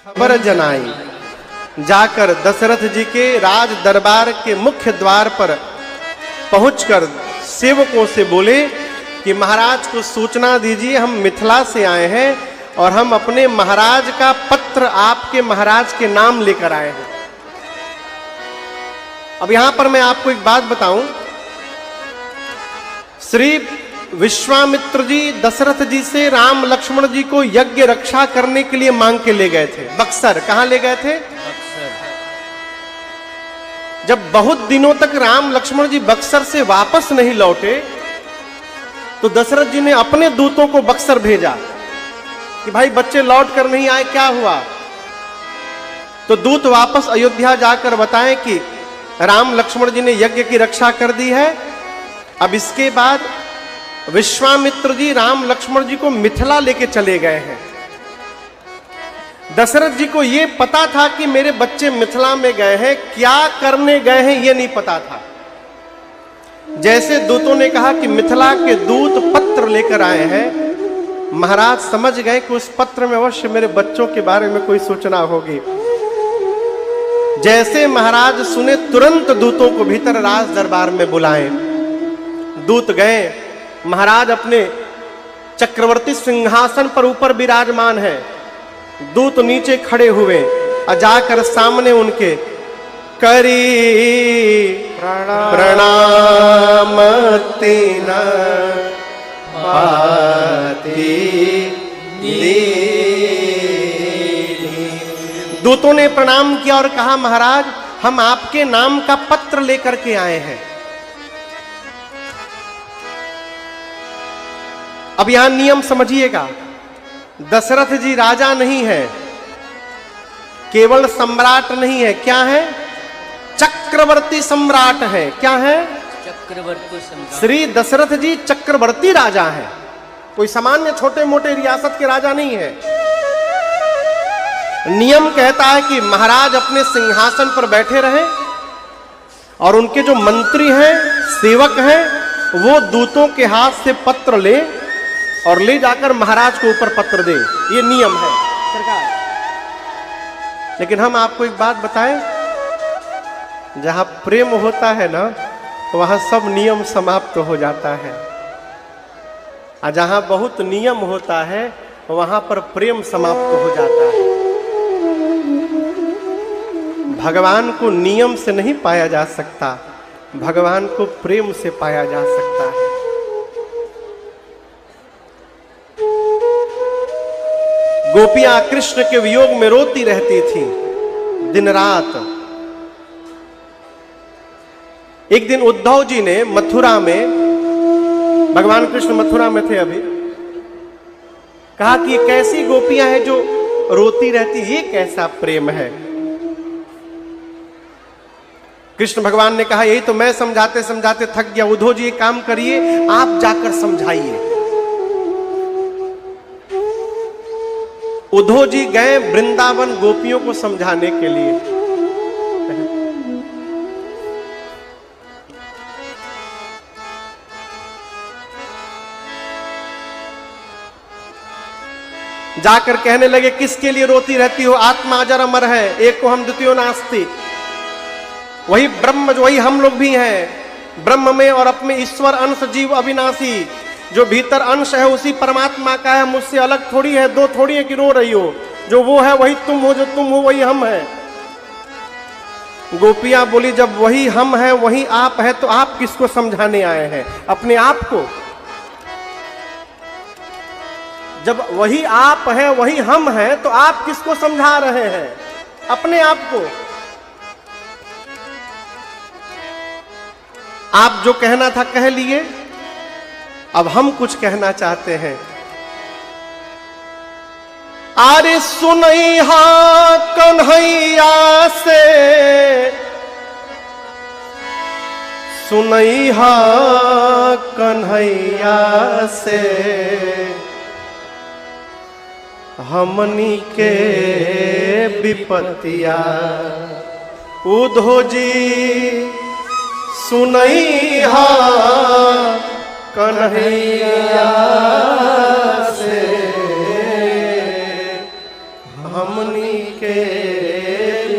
खबर जनाई। जाकर दशरथ जी के राज दरबार के मुख्य द्वार पर पहुंचकर सेवकों से बोले कि महाराज को सूचना दीजिए, हम मिथिला से आए हैं और हम अपने महाराज का पत्र आपके महाराज के नाम लेकर आए हैं। अब यहां पर मैं आपको एक बात बताऊं, श्री विश्वामित्र जी दशरथ जी से राम लक्ष्मण जी को यज्ञ रक्षा करने के लिए मांग के ले गए थे बक्सर। कहां ले गए थे? जब बहुत दिनों तक राम लक्ष्मण जी बक्सर से वापस नहीं लौटे तो दशरथ जी ने अपने दूतों को बक्सर भेजा कि भाई बच्चे लौट कर नहीं आए, क्या हुआ? तो दूत वापस अयोध्या जाकर बताएं कि राम लक्ष्मण जी ने यज्ञ की रक्षा कर दी है। अब इसके बाद विश्वामित्र जी राम लक्ष्मण जी को मिथिला लेके चले गए हैं। दशरथ जी को यह पता था कि मेरे बच्चे मिथिला में गए हैं, क्या करने गए हैं यह नहीं पता था। जैसे दूतों ने कहा कि मिथिला के दूत पत्र लेकर आए हैं, महाराज समझ गए कि उस पत्र में अवश्य मेरे बच्चों के बारे में कोई सूचना होगी। जैसे महाराज सुने तुरंत दूतों को भीतर राज दरबार में बुलाएं। दूत गए, महाराज अपने चक्रवर्ती सिंहासन पर ऊपर विराजमान है। दूत नीचे खड़े हुए और जाकर सामने उनके करी प्रणाम तीन पाती। दूतों ने प्रणाम किया और कहा, महाराज हम आपके नाम का पत्र लेकर के आए हैं। अब यहां नियम समझिएगा, दशरथ जी राजा नहीं है, केवल सम्राट नहीं है, क्या है? चक्रवर्ती सम्राट है। क्या है? चक्रवर्ती सम्राट। श्री दशरथ जी चक्रवर्ती राजा हैं, कोई सामान्य छोटे मोटे रियासत के राजा नहीं है। नियम कहता है कि महाराज अपने सिंहासन पर बैठे रहे और उनके जो मंत्री हैं, सेवक हैं, वो दूतों के हाथ से पत्र ले और ले जाकर महाराज को ऊपर पत्र दे। ये नियम है सरकार। लेकिन हम आपको एक बात बताएं, जहां प्रेम होता है ना वहां सब नियम समाप्त हो जाता है, और जहां बहुत नियम होता है वहां पर प्रेम समाप्त हो जाता है। भगवान को नियम से नहीं पाया जा सकता, भगवान को प्रेम से पाया जा सकता है। गोपियां कृष्ण के वियोग में रोती रहती थी दिन रात। एक दिन उद्धव जी ने मथुरा में, भगवान कृष्ण मथुरा में थे अभी, कहा कि ये कैसी गोपियां हैं जो रोती रहती, ये कैसा प्रेम है? कृष्ण भगवान ने कहा, यही तो मैं समझाते समझाते थक गया, उद्धव जी एक काम करिए, आप जाकर समझाइए। उद्धव जी गए वृंदावन गोपियों को समझाने के लिए। जाकर कहने लगे, किसके लिए रोती रहती हो? आत्मा अजर अमर है, एक को हम द्वितीय नास्ति। वही ब्रह्म, जो वही हम लोग भी हैं, ब्रह्म में और अपने ईश्वर अंश जीव अविनाशी, जो भीतर अंश है उसी परमात्मा का है, मुझसे अलग थोड़ी है, दो थोड़ी है कि रो रही हो। जो वो है वही तुम हो, जो तुम हो वही हम है। गोपियां बोली, जब वही हम है वही आप है तो आप किसको समझाने आए हैं? अपने आप को। जब वही आप है वही हम है तो आप किसको समझा रहे हैं? अपने आप को। आप जो कहना था कह लिए, अब हम कुछ कहना चाहते हैं। अरे सुनैहा कन्हैया से, सुनैहा कन्हैया से, हमनी के विपतिया। उद्धव जी सुनैहा कन्हैया से, हमनी के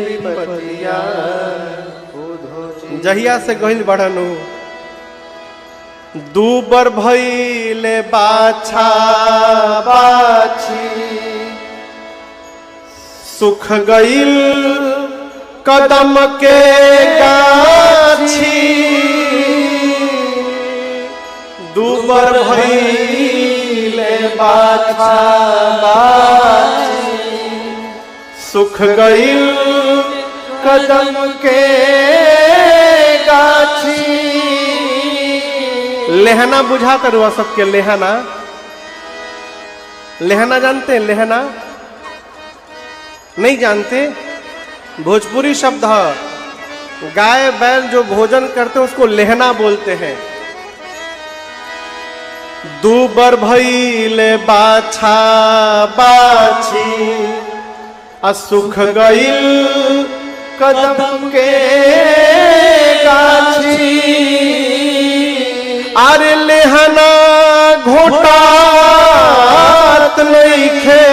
विपतिया जहिया से गहिल बढ़नु दूबर भइले बाछा बाछी सुख गइल कदम के गाछी दूबर भइले बाछा बाछी सुख गइल कदम के गाछी। लेहना बुझा करुआ सबके लेहना, लेहना जानते हैं? लेहना नहीं जानते? भोजपुरी शब्द है। गाय बैल जो भोजन करते हैं उसको लेहना बोलते हैं। दूबर भइले बाछा बाछी असुख गइल कदम के गाछी अरे लेहना घोटात नइखे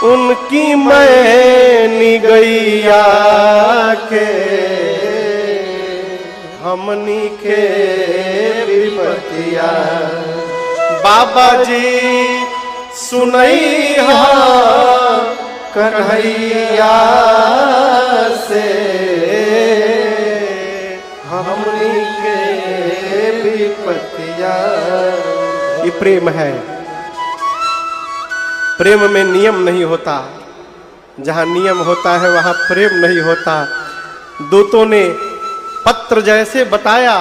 उनकी मैनी गैया के हमनी के विपतिया बाबा जी सुनैया कन्हैया से हमनी के विपतिया। ये प्रेम है। प्रेम में नियम नहीं होता, जहां नियम होता है वहां प्रेम नहीं होता। दूतों ने पत्र जैसे बताया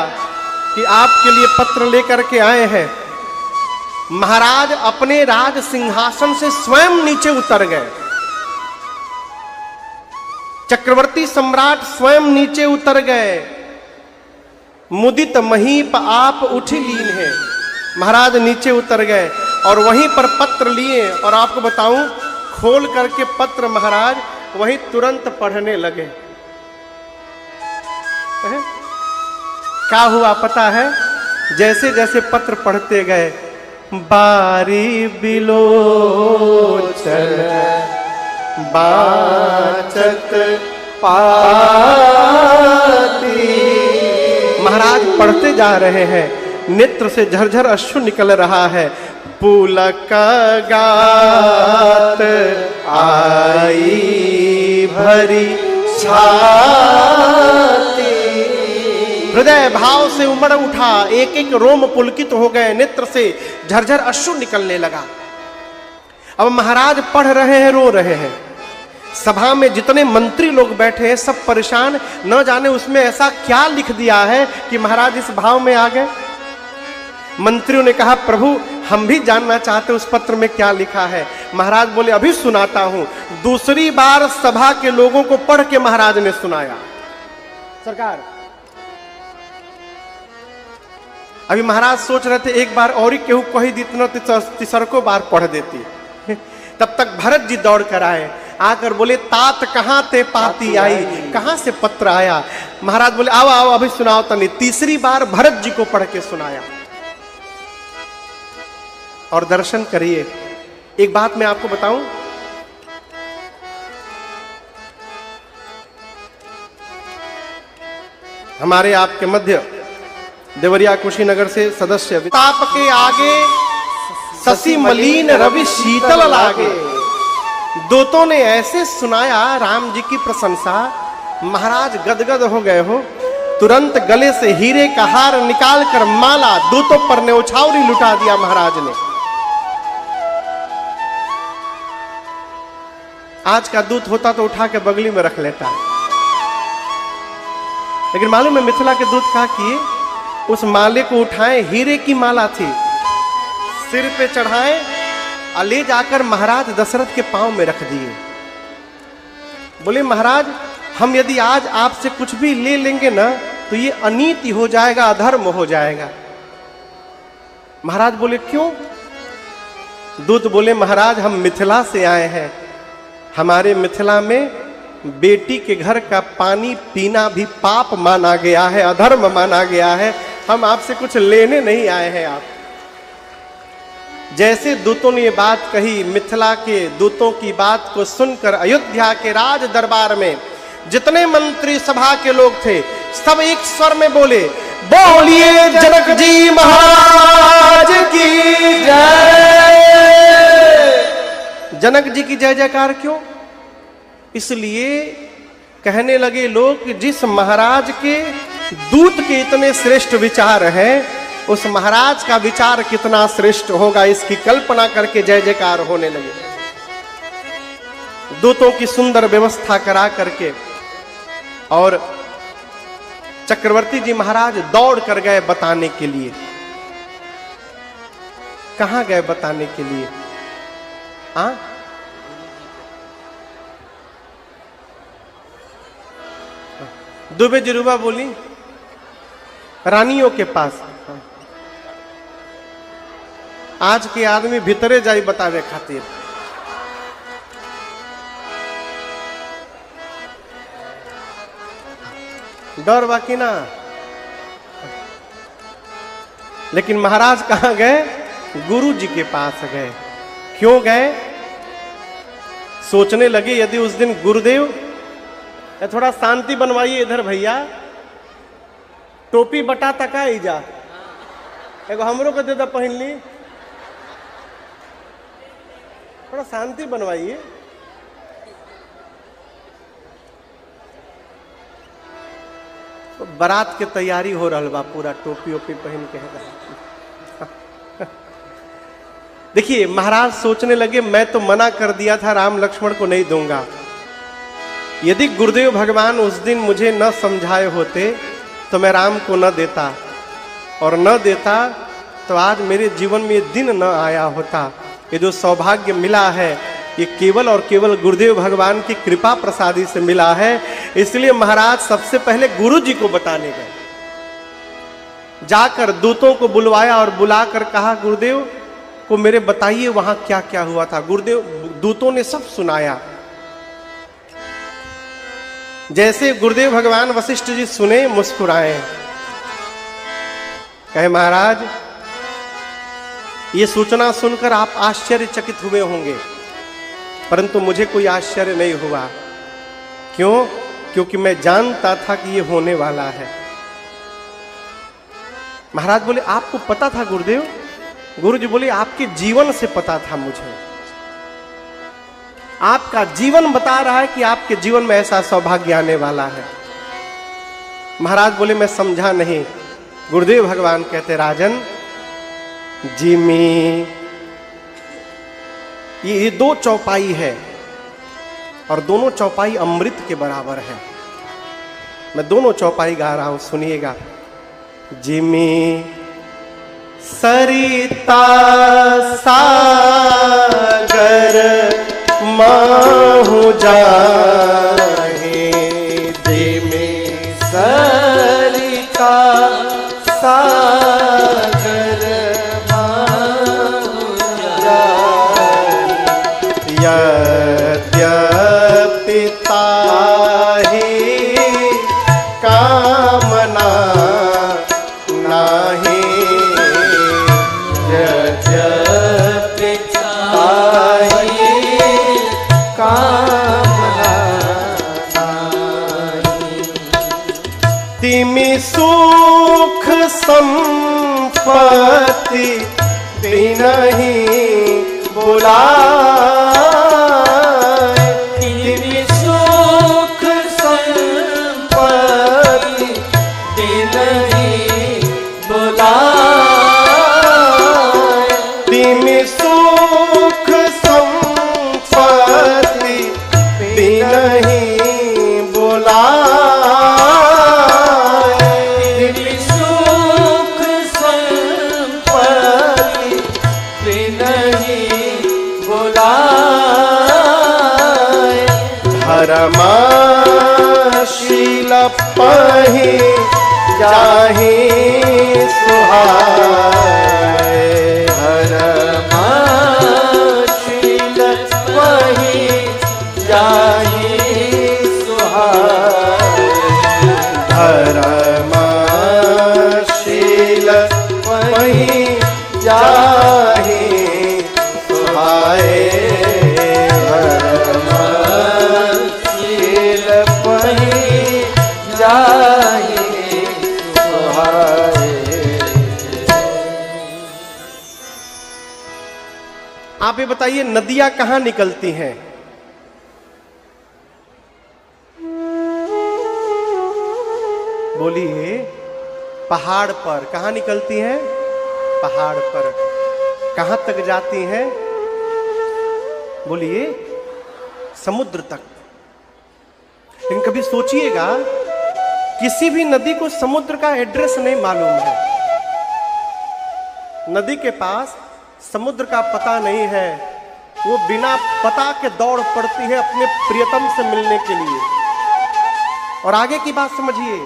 कि आपके लिए पत्र लेकर के आए हैं, महाराज अपने राज सिंहासन से स्वयं नीचे उतर गए। चक्रवर्ती सम्राट स्वयं नीचे उतर गए। मुदित महीप आप उठ लीन है। महाराज नीचे उतर गए और वहीं पर पत्र लिए और आपको बताऊं खोल करके पत्र महाराज वहीं तुरंत पढ़ने लगे। क्या हुआ पता है? जैसे जैसे पत्र पढ़ते गए बारी बिलोचन बाचत पाती। महाराज पढ़ते जा रहे हैं, नेत्र से झरझर अश्रु निकल रहा है। पुलक गात आई भरी छाती। हृदय भाव से उमड़ उठा, एक एक रोम पुलकित हो गए, नेत्र से झरझर अश्रु निकलने लगा। अब महाराज पढ़ रहे हैं, रो रहे हैं। सभा में जितने मंत्री लोग बैठे हैं सब परेशान, न जाने उसमें ऐसा क्या लिख दिया है कि महाराज इस भाव में आ गए। मंत्रियों ने कहा प्रभु हम भी जानना चाहते उस पत्र में क्या लिखा है। महाराज बोले अभी सुनाता हूं। दूसरी बार सभा के लोगों को पढ़ के महाराज ने सुनाया। सरकार अभी महाराज सोच रहे थे एक बार और ही केहू कही दी तो तीसरको बार पढ़ देती। तब तक भरत जी दौड़ कर आए, आकर बोले तात कहां थे पाती आई, कहां से पत्र आया। महाराज बोले आओ आओ अभी सुनाओ तनी। तीसरी बार भरत जी को पढ़ के सुनाया। और दर्शन करिए। एक बात मैं आपको बताऊं, हमारे आपके मध्य देवरिया कुशीनगर से सदस्य ताप के आगे शशि मलिन रवि शीतल लागे। दूतों ने ऐसे सुनाया राम जी की प्रशंसा, महाराज गदगद हो गए हो। तुरंत गले से हीरे का हार निकाल कर माला दूतों पर न्यौछावरी लुटा दिया महाराज ने। आज का दूत होता तो उठा के बगली में रख लेता, लेकिन मालूम है मिथिला के दूत क्या किए? उस माले को उठाए, हीरे की माला थी, सिर पे चढ़ाए और ले जाकर महाराज दशरथ के पांव में रख दिए। बोले महाराज हम यदि आज आपसे कुछ भी ले लेंगे ना तो ये अनीति हो जाएगा, अधर्म हो जाएगा। महाराज बोले क्यों? दूत बोले महाराज हम मिथिला से आए हैं, हमारे मिथिला में बेटी के घर का पानी पीना भी पाप माना गया है, अधर्म माना गया है। हम आपसे कुछ लेने नहीं आए हैं। आप जैसे दूतों ने ये बात कही, मिथिला के दूतों की बात को सुनकर अयोध्या के राज दरबार में जितने मंत्री सभा के लोग थे सब एक स्वर में बोले, बोलिए जनक जी महाराज की जय। जनक जी की जय जयकार क्यों? इसलिए कहने लगे लोग कि जिस महाराज के दूत के इतने श्रेष्ठ विचार हैं, उस महाराज का विचार कितना श्रेष्ठ होगा, इसकी कल्पना करके जय जयकार होने लगे। दूतों की सुंदर व्यवस्था करा करके और चक्रवर्ती जी महाराज दौड़ कर गए बताने के लिए। कहां गए बताने के लिए? दुबे जरूबा बोली, रानियों के पास। आज के आदमी भीतरे जाई बतावे खातिर। डर बाकी ना। लेकिन महाराज कहां गए? गुरु जी के पास गए। क्यों गए? सोचने लगे यदि उस दिन गुरुदेव, थोड़ा शांति बनवाइए इधर भैया, टोपी बटा तका ही जा, एगो हमरो को दे दे पहन ली, थोड़ा शांति बनवाइए। तो बारात के तैयारी हो रहा बा, पूरा टोपी ओपी पहन के है। देखिए महाराज सोचने लगे मैं तो मना कर दिया था, राम लक्ष्मण को नहीं दूंगा। यदि गुरुदेव भगवान उस दिन मुझे न समझाए होते तो मैं राम को न देता, और न देता तो आज मेरे जीवन में ये दिन न आया होता। ये जो सौभाग्य मिला है ये केवल और केवल गुरुदेव भगवान की कृपा प्रसादी से मिला है। इसलिए महाराज सबसे पहले गुरु जी को बताने गए। जाकर दूतों को बुलवाया और बुलाकर कहा, गुरुदेव को मेरे बताइए वहां क्या क्या हुआ था। गुरुदेव दूतों ने सब सुनाया। जैसे गुरुदेव भगवान वशिष्ठ जी सुने, मुस्कुराए, कहे महाराज ये सूचना सुनकर आप आश्चर्यचकित हुए होंगे, परंतु मुझे कोई आश्चर्य नहीं हुआ। क्यों? क्योंकि मैं जानता था कि ये होने वाला है। महाराज बोले आपको पता था गुरुदेव? गुरु जी बोले आपके जीवन से पता था मुझे। आपका जीवन बता रहा है कि आपके जीवन में ऐसा सौभाग्य आने वाला है। महाराज बोले मैं समझा नहीं। गुरुदेव भगवान कहते, राजन जिमी ये दो चौपाई है और दोनों चौपाई अमृत के बराबर है। मैं दोनों चौपाई गा रहा हूं, सुनिएगा। जिमी सरिता सागर माहु जाहे, जिमी सरिता सागर माहु जाहे, यद्यपि ताहि कामना नाही, यद्यपि ताहि कामना नाही, तिमि सुख संपत्ति बिनहि बुलाए, तिमि सुख संपत्ति बिनहि बुलाए, तिमि सुख संपत्ति बिनहि बुलाए, तिमि सुख संपत्ति बिनहि बुलाए, धर्मशील पहि जाहि सुहाए, धर्मशील पहि जाहि सुहाए, धर्मशील पहि जाहि बताइए नदियां कहां निकलती हैं? बोलिए, पहाड़ पर। कहां निकलती हैं? पहाड़ पर। कहां तक जाती हैं? बोलिए, समुद्र तक। लेकिन कभी सोचिएगा, किसी भी नदी को समुद्र का एड्रेस नहीं मालूम है। नदी के पास समुद्र का पता नहीं है, वो बिना पता के दौड़ पड़ती है अपने प्रियतम से मिलने के लिए। और आगे की बात समझिए,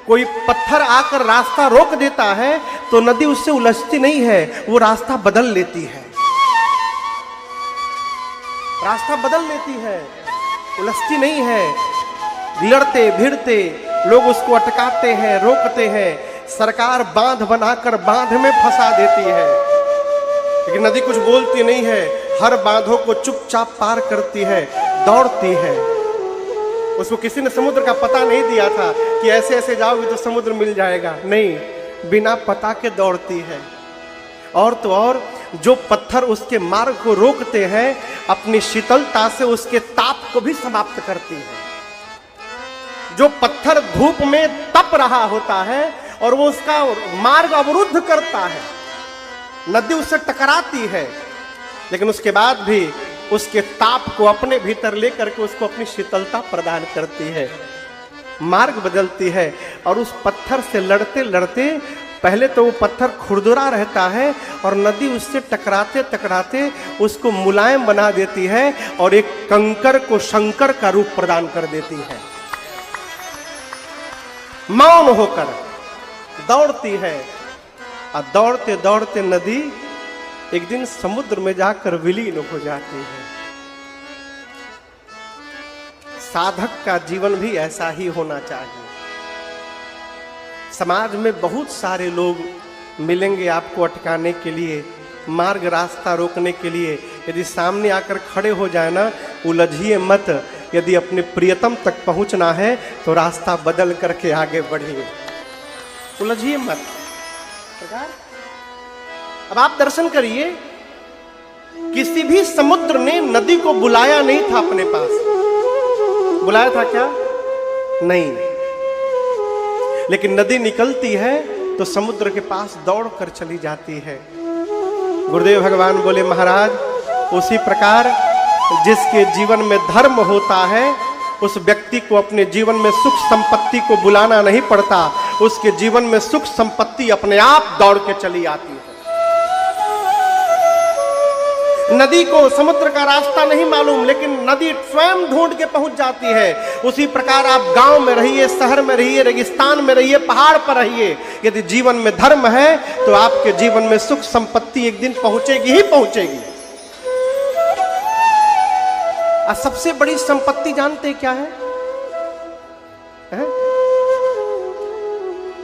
कोई पत्थर आकर रास्ता रोक देता है तो नदी उससे उलझती नहीं है, वो रास्ता बदल लेती है। रास्ता बदल लेती है, उलझती नहीं है। लड़ते भिड़ते लोग उसको अटकाते हैं, रोकते हैं। सरकार बांध बनाकर बांध में फंसा देती है, लेकिन नदी कुछ बोलती नहीं है, हर बांधों को चुपचाप पार करती है, दौड़ती है। उसको किसी ने समुद्र का पता नहीं दिया था कि ऐसे ऐसे जाओगे तो समुद्र मिल जाएगा, नहीं, बिना पता के दौड़ती है। और तो और जो पत्थर उसके मार्ग को रोकते हैं, अपनी शीतलता से उसके ताप को भी समाप्त करती है। जो पत्थर धूप में तप रहा होता है और वो उसका मार्ग अवरुद्ध करता है, नदी उससे टकराती है, लेकिन उसके बाद भी उसके ताप को अपने भीतर लेकर के उसको अपनी शीतलता प्रदान करती है, मार्ग बदलती है। और उस पत्थर से लड़ते लड़ते, पहले तो वो पत्थर खुरदुरा रहता है और नदी उससे टकराते टकराते उसको मुलायम बना देती है और एक कंकर को शंकर का रूप प्रदान कर देती है। मौन होकर दौड़ती है, और दौड़ते दौड़ते नदी एक दिन समुद्र में जाकर विलीन हो जाती है। साधक का जीवन भी ऐसा ही होना चाहिए। समाज में बहुत सारे लोग मिलेंगे आपको अटकाने के लिए, मार्ग रास्ता रोकने के लिए। यदि सामने आकर खड़े हो जाए ना, उलझिए मत। यदि अपने प्रियतम तक पहुंचना है तो रास्ता बदल करके आगे बढ़िए, उलझिए मत। अब आप दर्शन करिए, किसी भी समुद्र ने नदी को बुलाया नहीं था अपने पास। बुलाया था क्या? नहीं। लेकिन नदी निकलती है तो समुद्र के पास दौड़ कर चली जाती है। गुरुदेव भगवान बोले, महाराज, उसी प्रकार जिसके जीवन में धर्म होता है, उस व्यक्ति को अपने जीवन में सुख संपत्ति को बुलाना नहीं पड़ता, उसके जीवन में सुख संपत्ति अपने आप दौड़ के चली आती है। नदी को समुद्र का रास्ता नहीं मालूम, लेकिन नदी स्वयं ढूंढ के पहुंच जाती है। उसी प्रकार आप गांव में रहिए, शहर में रहिए, रेगिस्तान में रहिए, पहाड़ पर रहिए, यदि जीवन में धर्म है तो आपके जीवन में सुख संपत्ति एक दिन पहुंचेगी ही पहुंचेगी। और सबसे बड़ी संपत्ति जानते क्या है?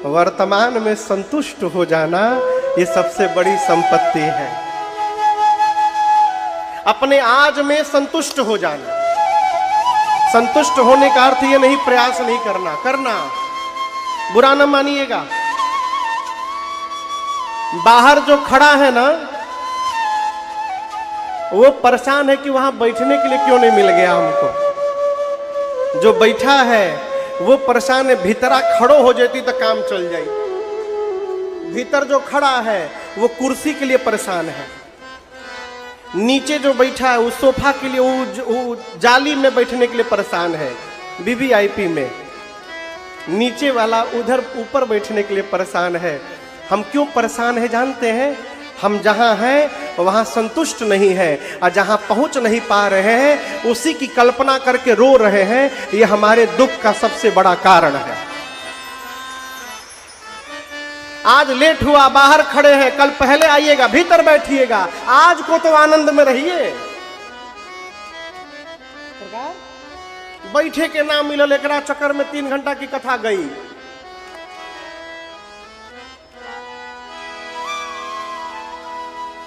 वर्तमान में संतुष्ट हो जाना, ये सबसे बड़ी संपत्ति है। अपने आज में संतुष्ट हो जाना। संतुष्ट होने का अर्थ ये नहीं प्रयास नहीं करना, करना, बुरा न मानिएगा। बाहर जो खड़ा है ना, वो परेशान है कि वहां बैठने के लिए क्यों नहीं मिल गया हमको। जो बैठा है वो परेशान है, भीतरा खड़ो हो जाती तो काम चल जाए। भीतर जो खड़ा है वो कुर्सी के लिए परेशान है। नीचे जो बैठा है उस सोफा के लिए, वो जाली में बैठने के लिए परेशान है, वीवीआईपी में। नीचे वाला उधर ऊपर बैठने के लिए परेशान है। हम क्यों परेशान है जानते हैं? हम जहां हैं वहां संतुष्ट नहीं है, और जहां पहुंच नहीं पा रहे हैं उसी की कल्पना करके रो रहे हैं। यह हमारे दुख का सबसे बड़ा कारण है। आज लेट हुआ, बाहर खड़े हैं, कल पहले आइएगा, भीतर बैठिएगा। आज को तो आनंद में रहिए। बैठे के नाम मिलल, एकरा चक्कर में 3 घंटा की कथा गई।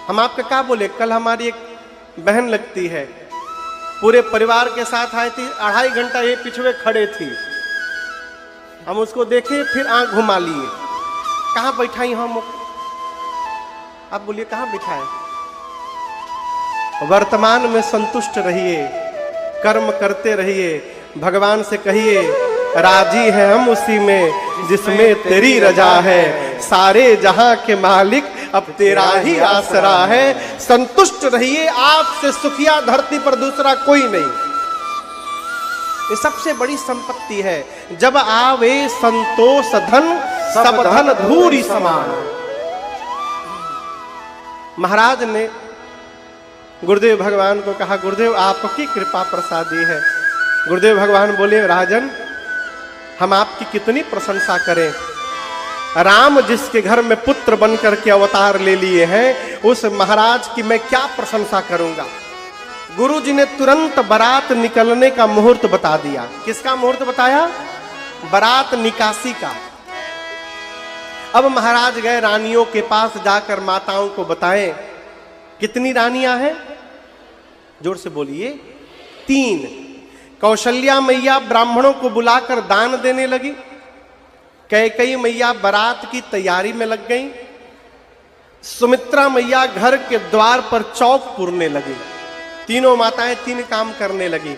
हम आपके क्या बोले, कल हमारी एक बहन लगती है, पूरे परिवार के साथ आई थी, 2.5 घंटा ये पिछवे खड़े थी। हम उसको देखे, फिर आंख घुमा लिए। कहाँ बैठा ही हम? आप बोलिए कहाँ बैठा है? वर्तमान में संतुष्ट रहिए, कर्म करते रहिए। भगवान से कहिए राजी है हम उसी में जिसमें तेरी रजा है, सारे जहां के मालिक अब तेरा ही आसरा है। संतुष्ट रहिए, आपसे सुखिया धरती पर दूसरा कोई नहीं। ये सबसे बड़ी संपत्ति है। जब आवे संतोष धन सब धन धूरी समान। महाराज ने गुरुदेव भगवान को कहा, गुरुदेव आपकी कृपा प्रसादी है। गुरुदेव भगवान बोले, राजन हम आपकी कितनी प्रशंसा करें। राम जिसके घर में पुत्र बनकर के अवतार ले लिए हैं, उस महाराज की मैं क्या प्रशंसा करूंगा। गुरु जी ने तुरंत बारात निकलने का मुहूर्त बता दिया। किसका मुहूर्त बताया? बारात निकासी का। अब महाराज गए रानियों के पास, जाकर माताओं को बताएं। कितनी रानियां हैं? जोर से बोलिए। 3। कौशल्या मैया ब्राह्मणों को बुलाकर दान देने लगी। कैकेयी मैया बारात की तैयारी में लग गई। सुमित्रा मैया घर के द्वार पर चौक पूरने लगी। तीनों माताएं 3 काम करने लगी।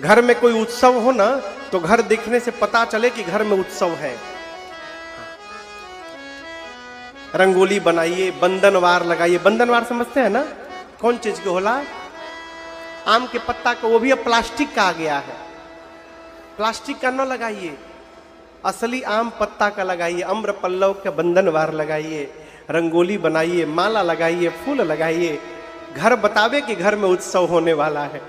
घर में कोई उत्सव हो ना, तो घर दिखने से पता चले कि घर में उत्सव है। रंगोली बनाइए, बंधनवार लगाइए। बंधनवार समझते हैं ना? कौन चीज के होला? आम के पत्ता का, वो भी अब प्लास्टिक का आ गया है। प्लास्टिक का न लगाइए, असली आम पत्ता का लगाइए। अम्र पल्लव का बंधनवार लगाइए, रंगोली बनाइए, माला लगाइए, फूल लगाइए। घर बतावे कि घर में उत्सव होने वाला है?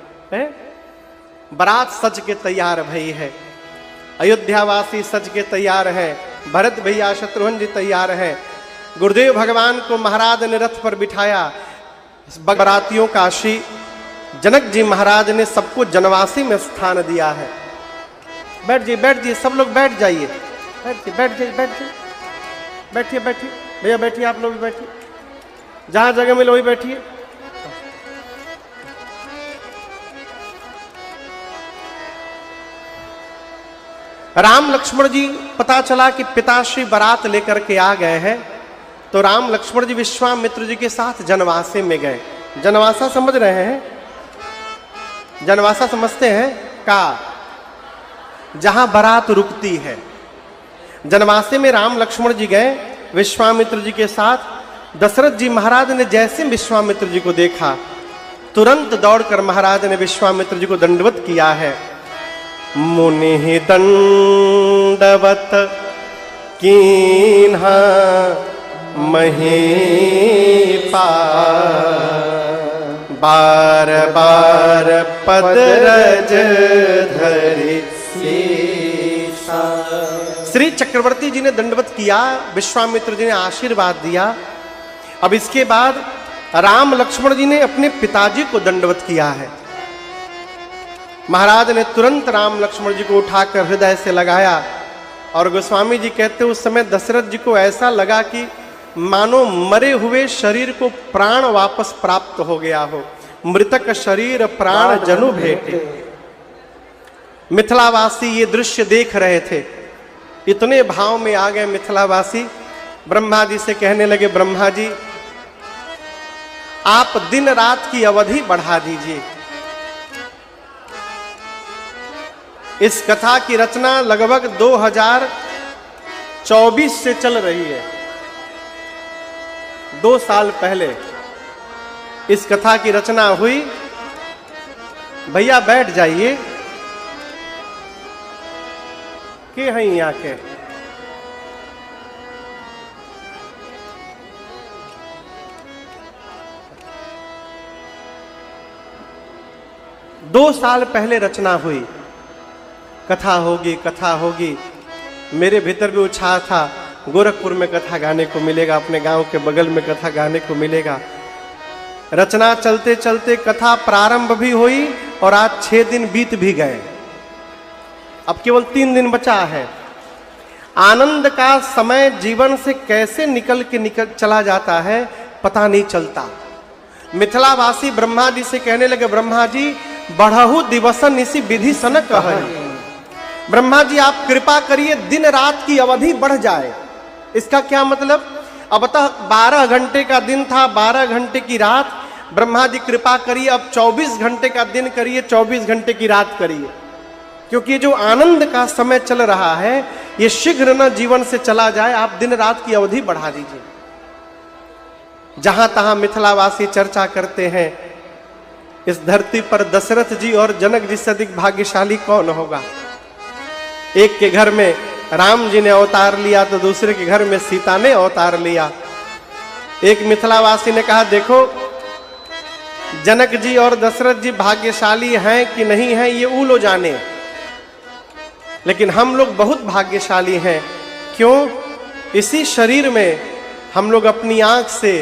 बारात सज के तैयार भई है। अयोध्यावासी सज के तैयार है। भरत भैया शत्रुघ्न जी तैयार है। गुरुदेव भगवान को महाराज ने रथ पर बिठाया। बारातियों का आशी जनक जी महाराज ने सबको जनवासी में स्थान दिया है। बैठ जाइए, बैठ जाइए, सब लोग बैठ जाइए। बैठ जाइए, बैठ जाइए, बैठ जाइए, बैठिए, बैठिए भैया, बैठिए, आप लोग भी बैठिए, जहां जगह मिले वही बैठिए। राम लक्ष्मण जी, पता चला कि पिताश्री बारात लेकर के आ गए हैं, तो राम लक्ष्मण जी विश्वामित्र जी के साथ जनवासे में गए। जनवासा समझ रहे हैं? जनवासा समझते हैं का? जहां बारात रुकती है। जनवासे में राम लक्ष्मण जी गए विश्वामित्र जी के साथ। दशरथ जी महाराज ने जैसे विश्वामित्र जी को देखा, तुरंत दौड़कर महाराज ने विश्वामित्र जी को दंडवत किया है। मुनि दंडवत कीन्हा महीपा, बार बार पदरज धरि सीसा। श्री चक्रवर्ती जी ने दंडवत किया, विश्वामित्र जी ने आशीर्वाद दिया। अब इसके बाद राम लक्ष्मण जी ने अपने पिताजी को दंडवत किया है। महाराज ने तुरंत राम लक्ष्मण जी को उठाकर हृदय से लगाया। और गोस्वामी जी कहते उस समय दशरथ जी को ऐसा लगा कि मानो मरे हुए शरीर को प्राण वापस प्राप्त हो गया हो। मृतक शरीर प्राण जनु भेटे। मिथिलावासी ये दृश्य देख रहे थे, इतने भाव में आ गए मिथिलावासी। ब्रह्मा जी से कहने लगे, ब्रह्मा जी आप दिन रात की अवधि बढ़ा दीजिए। इस कथा की रचना लगभग 2024 से चल रही है। 2 साल पहले इस कथा की रचना हुई। भैया बैठ जाइए, के हैं यहाँ के? दो साल पहले रचना हुई। कथा होगी, कथा होगी। मेरे भीतर भी उत्साह था, गोरखपुर में कथा गाने को मिलेगा, अपने गांव के बगल में कथा गाने को मिलेगा। रचना चलते चलते कथा प्रारंभ भी हुई और आज 6 दिन बीत भी गए। अब केवल 3 दिन बचा है। आनंद का समय जीवन से कैसे निकल चला जाता है पता नहीं चलता। मिथिलावासी ब्रह्मा जी से कहने लगे, ब्रह्मा जी बढ़हु दिवसन इसी विधि सन कहई। ब्रह्मा जी आप कृपा करिए दिन रात की अवधि बढ़ जाए। इसका क्या मतलब? अब तक 12 घंटे का दिन था, 12 घंटे की रात। ब्रह्मा जी कृपा करिए अब 24 घंटे का दिन करिए, 24 घंटे की रात करिए, क्योंकि ये जो आनंद का समय चल रहा है ये शीघ्र न जीवन से चला जाए। आप दिन रात की अवधि बढ़ा दीजिए। जहां तहां मिथिलावासी चर्चा करते हैं, इस धरती पर दशरथ जी और जनक जी से अधिक भाग्यशाली कौन होगा। एक के घर में राम जी ने अवतार लिया तो दूसरे के घर में सीता ने अवतार लिया। एक मिथिलावासी ने कहा, देखो जनक जी और दशरथ जी भाग्यशाली हैं कि नहीं हैं ये वो लोग जाने, लेकिन हम लोग बहुत भाग्यशाली हैं। क्यों? इसी शरीर में हम लोग अपनी आंख से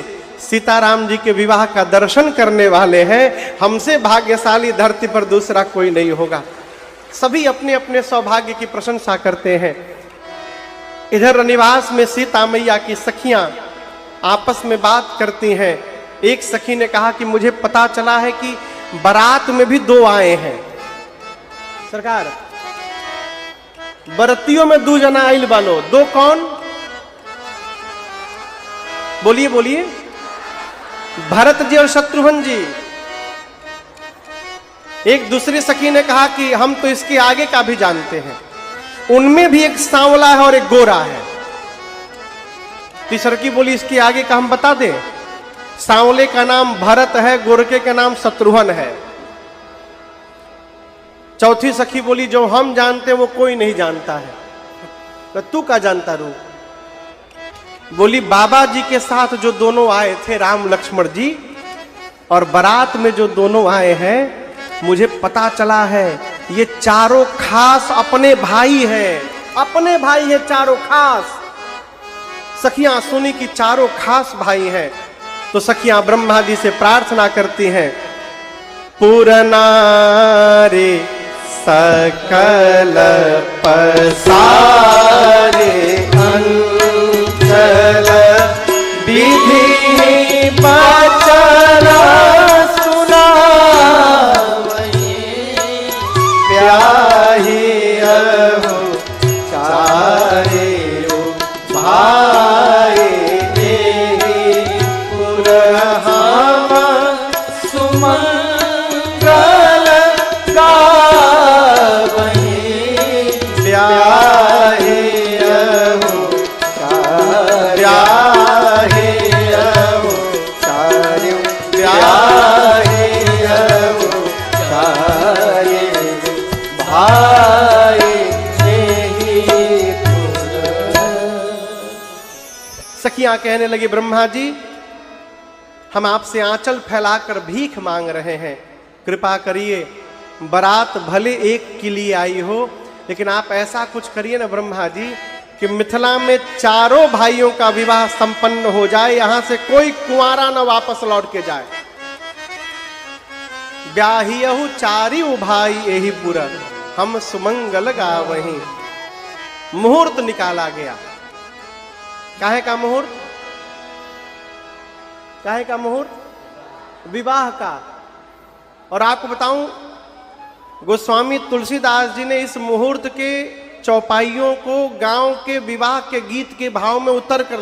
सीताराम जी के विवाह का दर्शन करने वाले हैं। हमसे भाग्यशाली धरती पर दूसरा कोई नहीं होगा। सभी अपने अपने सौभाग्य की प्रशंसा करते हैं। इधर रनिवास में सीता मैया की सखियां आपस में बात करती हैं। एक सखी ने कहा कि मुझे पता चला है कि बारात में भी 2 आए हैं। सरकार, बरतियों में 2 जना आइल बालो। 2 कौन? बोलिए बोलिए। भरत जी और शत्रुघ्न जी। एक दूसरी सखी ने कहा कि हम तो इसके आगे का भी जानते हैं, उनमें भी एक सांवला है और एक गोरा है। तीसरी की बोली इसके आगे का हम बता दें। सांवले का नाम भरत है, गोरके का नाम शत्रुघ्न है। चौथी सखी बोली जो हम जानते हैं वो कोई नहीं जानता है। तो तू क्या जानता रू? बोली बाबा जी के साथ जो दोनों आए थे राम लक्ष्मण जी, और बारात में जो दोनों आए हैं, मुझे पता चला है ये चारों खास अपने भाई हैं। अपने भाई हैं चारों खास। सखियां सुनी कि चारों खास भाई हैं, तो सखियां ब्रह्मा जी से प्रार्थना करती हैं, पूरना रे सकल पसारे अंचल विधि बचन सुना ब्याही हो चारे भाई पुरहम सुमंगल गावहि ब्याही हो ब्याही हो चारे ब्याही हो चारे भाई। सखियां कहने लगी, ब्रह्मा जी हम आपसे आंचल फैलाकर भीख मांग रहे हैं, कृपा करिए। बारात भले एक के लिए आई हो, लेकिन आप ऐसा कुछ करिए ना ब्रह्मा जी कि मिथिला में चारों भाइयों का विवाह संपन्न हो जाए, यहां से कोई कुंवारा न वापस लौट के जाए। ब्याहियहु चारिउ भाई यही पूरा हम सुमंगल गावहीं। मुहूर्त निकाला गया। काहे का मुहूर्त? काहे का मुहूर्त? विवाह का। और आपको बताऊं, गोस्वामी तुलसीदास जी ने इस मुहूर्त के चौपाइयों को गांव के विवाह के गीत के भाव में उतर कर